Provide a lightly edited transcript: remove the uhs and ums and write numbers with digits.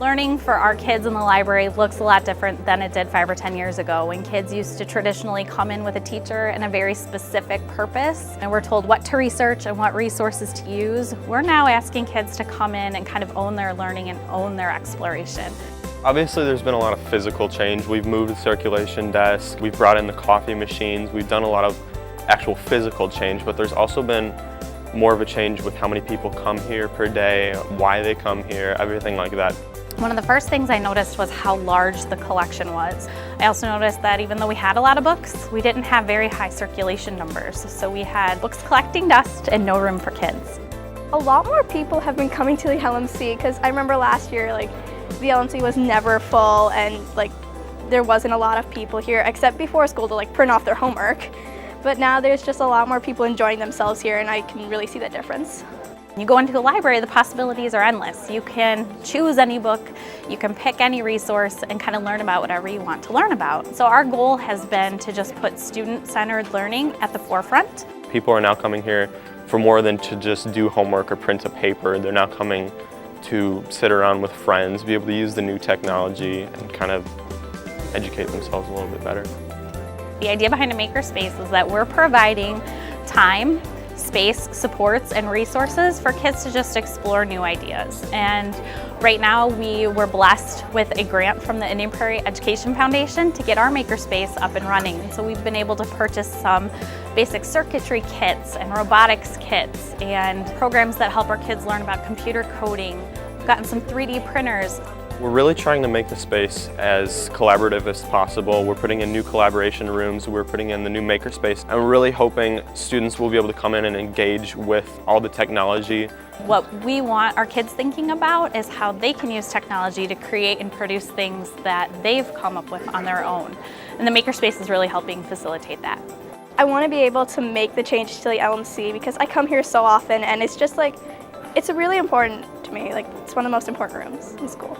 Learning for our kids in the library looks a lot different than it did 5 or 10 years ago when kids used to traditionally come in with a teacher and a very specific purpose and we're told what to research and what resources to use. We're now asking kids to come in and kind of own their learning and own their exploration. Obviously there's been a lot of physical change. We've moved the circulation desk, we've brought in the coffee machines, we've done a lot of actual physical change, but there's also been more of a change with how many people come here per day, why they come here, everything like that. One of the first things I noticed was how large the collection was. I also noticed that even though we had a lot of books, we didn't have very high circulation numbers. So we had books collecting dust and no room for kids. A lot more people have been coming to the LMC because I remember last year, the LMC was never full and there wasn't a lot of people here except before school to print off their homework. But now there's just a lot more people enjoying themselves here and I can really see the difference. You go into a library, the possibilities are endless. You can choose any book, you can pick any resource and kind of learn about whatever you want to learn about. So our goal has been to just put student-centered learning at the forefront. People are now coming here for more than to just do homework or print a paper. They're now coming to sit around with friends, be able to use the new technology and kind of educate themselves a little bit better. The idea behind a makerspace is that we're providing time, space, supports, and resources for kids to just explore new ideas. And right now we were blessed with a grant from the Indian Prairie Education Foundation to get our makerspace up and running. And so we've been able to purchase some basic circuitry kits and robotics kits and programs that help our kids learn about computer coding. We've gotten some 3D printers. We're really trying to make the space as collaborative as possible. We're putting in new collaboration rooms, we're putting in the new makerspace, and we're really hoping students will be able to come in and engage with all the technology. What we want our kids thinking about is how they can use technology to create and produce things that they've come up with on their own. And the makerspace is really helping facilitate that. I want to be able to make the change to the LMC because I come here so often and it's just it's really important to me. It's one of the most important rooms in school.